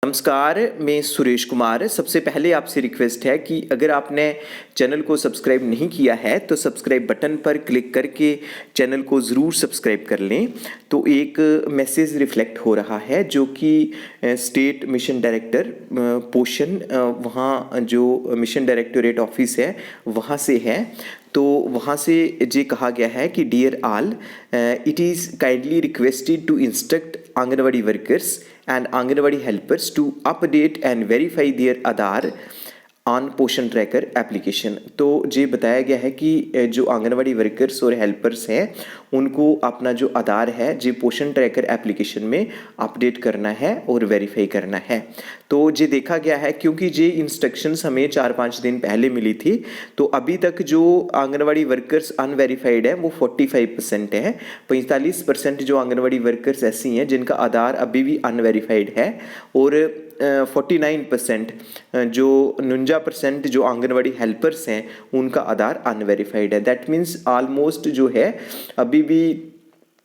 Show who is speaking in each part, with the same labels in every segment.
Speaker 1: नमस्कार, मैं सुरेश कुमार। सबसे पहले आपसे रिक्वेस्ट है कि अगर आपने चैनल को सब्सक्राइब नहीं किया है तो सब्सक्राइब बटन पर क्लिक करके चैनल को ज़रूर सब्सक्राइब कर लें। तो एक मैसेज रिफ्लेक्ट हो रहा है जो कि स्टेट मिशन डायरेक्टर पोषण, वहाँ जो मिशन डायरेक्टोरेट ऑफिस है वहाँ से है। तो वहाँ से ये कहा गया है कि dear all, it is kindly requested to instruct anganwadi workers and Anganwadi helpers to update and verify their Aadhaar on Poshan tracker application. तो ये बताया गया है कि जो आंगनवाड़ी वर्कर्स और हेल्पर्स हैं उनको अपना जो आधार है जो पोषण ट्रैकर एप्लीकेशन में अपडेट करना है और वेरीफाई करना है। तो ये देखा गया है क्योंकि ये इंस्ट्रक्शंस हमें 4-5 दिन पहले मिली थी। तो अभी तक जो आंगनवाड़ी वर्कर्स अनवेरीफाइड है वो 45% है। 45% जो आंगनवाड़ी वर्कर्स ऐसी हैं जिनका आधार अभी भी अनवेरीफाइड है और 49% जो 49% जो आंगनवाड़ी हेल्पर्स हैं उनका आधार अनवेरीफाइड है। दैट मीन्स ऑलमोस्ट जो है अभी भी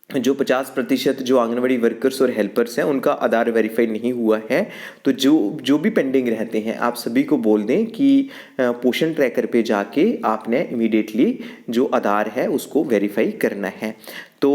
Speaker 1: जो 50% जो आंगनवाड़ी वर्कर्स और हेल्पर्स हैं उनका आधार वेरीफाई नहीं हुआ है। तो जो भी पेंडिंग रहते हैं आप सभी को बोल दें कि पोषण ट्रैकर पे जाके आपने इमीडिएटली जो आधार है उसको वेरीफाई करना है। तो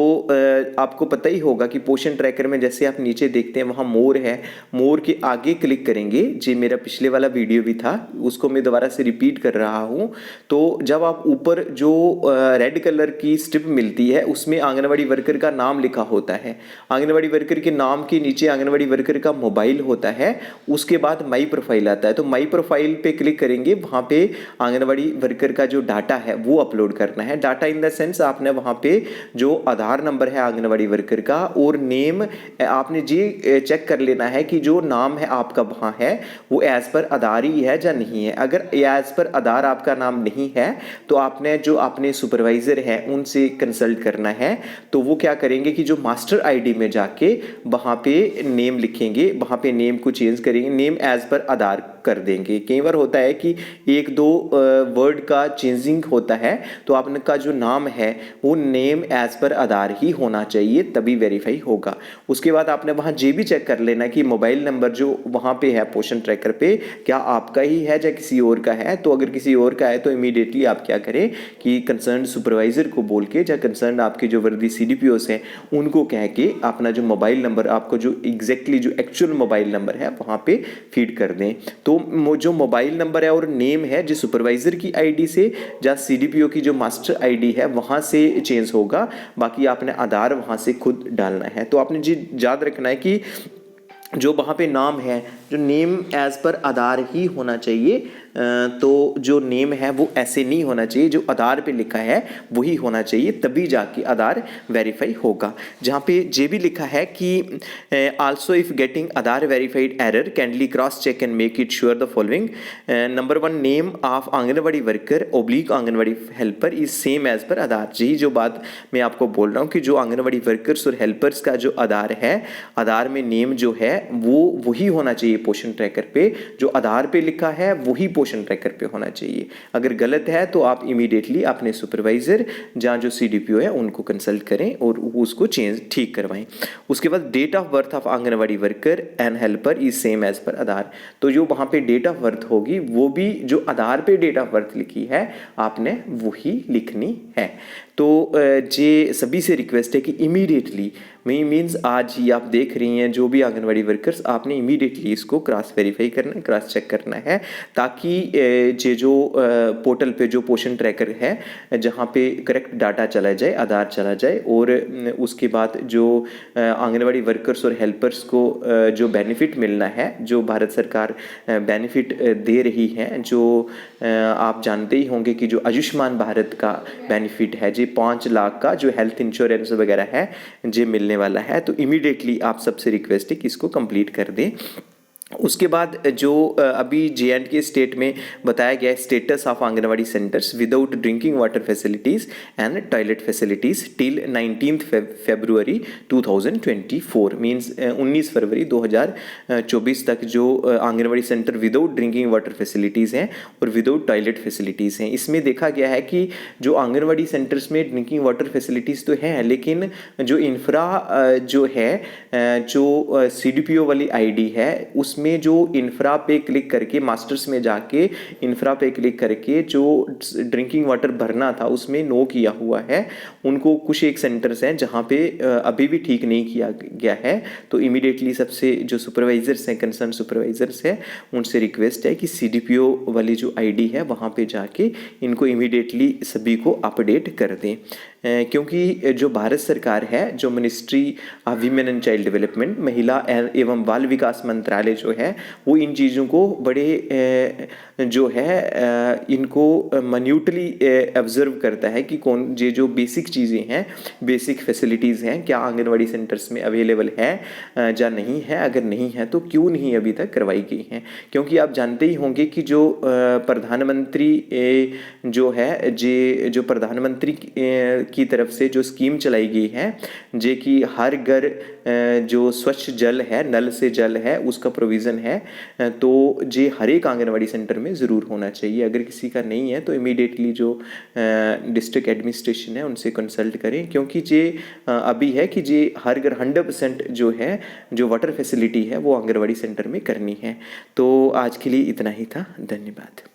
Speaker 1: आपको पता ही होगा कि पोषण ट्रैकर में जैसे आप नीचे देखते हैं वहाँ मोर है, मोर के आगे क्लिक करेंगे। जी मेरा पिछले वाला वीडियो भी था उसको मैं दोबारा से रिपीट कर रहा हूँ। तो जब आप ऊपर जो रेड कलर की स्ट्रिप मिलती है उसमें आंगनवाड़ी वर्कर का नाम लिखा होता है। आंगनवाड़ी वर्कर के नाम के नीचे आंगनवाड़ी वर्कर का मोबाइल होता है। उसके बाद माई प्रोफाइल आता है। तो माई प्रोफाइल पे क्लिक करेंगे, वहाँ पे आंगनवाड़ी वर्कर का जो डाटा है वो अपलोड करना है। डाटा इन द सेंस आपने वहाँ पे जो आधार नंबर है आंगनवाड़ी वर्कर का और नेम आपने जी चेक कर लेना है कि जो नाम है आपका वहाँ है वो एज पर आधार ही है या नहीं है। अगर एज पर आधार आपका नाम नहीं है तो आपने जो अपने सुपरवाइजर है उनसे कंसल्ट करना है। तो वो क्या करेंगे कि जो मास्टर आईडी में जाके वहाँ पे नेम लिखेंगे, वहाँ पे नेम को चेंज करेंगे, नेम एज पर आधार कर देंगे। कई बार होता है कि 1-2 वर्ड का चेंजिंग होता है तो आपका जो नाम है वो नेम एज पर आधार ही होना चाहिए तभी वेरीफाई होगा। उसके बाद आपने वहाँ ये भी चेक कर लेना कि मोबाइल नंबर जो वहाँ पे है पोषण ट्रैकर पे क्या आपका ही है या किसी और का है। तो अगर किसी और का है तो इमीडिएटली आप क्या करें कि कंसर्न सुपरवाइजर को बोल के या कंसर्न आपके जो वर्दी CDPOs हैं उनको कह के अपना जो मोबाइल नंबर आपको जो एग्जैक्टली जो एक्चुअल मोबाइल नंबर है वहाँ पे फीड कर दें। तो जो मोबाइल नंबर है और नेम है जो सुपरवाइजर की आईडी से या CDPO की जो मास्टर आईडी है वहाँ से चेंज होगा। बाकी आपने आधार वहाँ से खुद डालना है। तो आपने जी याद रखना है कि जो वहाँ पे नाम है जो नेम एज पर आधार ही होना चाहिए। तो जो नेम है वो ऐसे नहीं होना चाहिए, जो आधार पे लिखा है वही होना चाहिए तभी जाके आधार वेरीफाई होगा। जहाँ पे ये भी लिखा है कि also if getting Aadhaar verified error kindly cross check and make it sure the following. Number 1 name of anganwadi worker / anganwadi helper is same as per Aadhaar. यही जो बात मैं आपको बोल रहा हूँ कि जो आंगनवाड़ी वर्कर्स और हेल्पर्स का जो आधार है, आधार में नेम जो है वो वही होना चाहिए पोषण ट्रैकर पे, जो आधार पे लिखा है वही पोषण ट्रैकर पे होना चाहिए। अगर गलत है तो आप इमीडिएटली अपने सुपरवाइजर जहाँ जो CDPO है उनको कंसल्ट करें और उसको चेंज ठीक करवाएं। उसके बाद date of birth of anganwadi worker and helper is same as per Aadhaar. तो जो वहाँ पे डेट ऑफ बर्थ होगी वो भी जो आधार पे डेट ऑफ बर्थ लिखी है आपने वही लिखनी है। तो ये सभी से रिक्वेस्ट है कि इमीडिएटली मीन्स आज ही आप देख रही हैं जो भी आंगनवाड़ी वर्कर्स, आपने इमीडिएटली इसको क्रॉस वेरीफाई करना है, क्रॉस चेक करना है ताकि ये जो पोर्टल पे जो पोषण ट्रैकर है जहाँ पे करेक्ट डाटा चला जाए, आधार चला जाए और उसके बाद जो आंगनवाड़ी वर्कर्स और हेल्पर्स को जो बेनिफिट मिलना है, जो भारत सरकार बेनिफिट दे रही है, जो आप जानते ही होंगे कि जो आयुष्मान भारत का बेनिफिट है जी 5 लाख का जो हेल्थ इंश्योरेंस वगैरह है जी मिलने वाला है। तो इमीडिएटली आप सबसे रिक्वेस्ट है कि इसको कंप्लीट कर दें। उसके बाद जो अभी J&K स्टेट में बताया गया है status of anganwadi centres without drinking water facilities and toilet facilities till 19 February 2024 means 19 फरवरी 2024 तक जो anganwadi centre without drinking water facilities हैं और विदाउट टॉयलेट फैसिलिटीज़ हैं। इसमें देखा गया है कि जो आंगनवाड़ी सेंटर्स में ड्रिंकिंग वाटर फैसिलिटीज़ तो हैं लेकिन जो इंफ्रा जो है जो CDPO वाली आईडी है उसमें उसमें जो इंफ्रा पे क्लिक करके मास्टर्स में जाके इंफ्रा पे क्लिक करके जो ड्रिंकिंग वाटर भरना था उसमें नो किया हुआ है, उनको कुछ एक सेंटर्स हैं जहाँ पे अभी भी ठीक नहीं किया गया है। तो इमीडिएटली सबसे जो सुपरवाइजर्स हैं, कंसर्न सुपरवाइजर्स हैं, उनसे रिक्वेस्ट है कि CDPO वाली जो ID है वहाँ पे जाके इनको इमीडिएटली सभी को अपडेट कर दें। क्योंकि जो भारत सरकार है, जो ministry of women and child development, महिला एवं बाल विकास मंत्रालय जो है, वो इन चीज़ों को बड़े जो है इनको मन्यूटली ऑब्जर्व करता है कि कौन ये जो बेसिक चीज़ें हैं, बेसिक फैसिलिटीज़ हैं, क्या आंगनवाड़ी सेंटर्स में अवेलेबल है या नहीं है, अगर नहीं है तो क्यों नहीं अभी तक करवाई गई हैं। क्योंकि आप जानते ही होंगे कि जो प्रधानमंत्री जो है जो प्रधानमंत्री की तरफ से जो स्कीम चलाई गई है, जे कि हर घर जो स्वच्छ जल है, नल से जल है, उसका प्रोविज़न है, तो जे हर एक आंगनवाड़ी सेंटर में ज़रूर होना चाहिए। अगर किसी का नहीं है तो इमीडिएटली जो डिस्ट्रिक्ट एडमिनिस्ट्रेशन है उनसे कंसल्ट करें, क्योंकि जे अभी है कि जे हर घर 100% जो है, जो वाटर फैसिलिटी है वो आंगनवाड़ी सेंटर में करनी है। तो आज के लिए इतना ही था। धन्यवाद।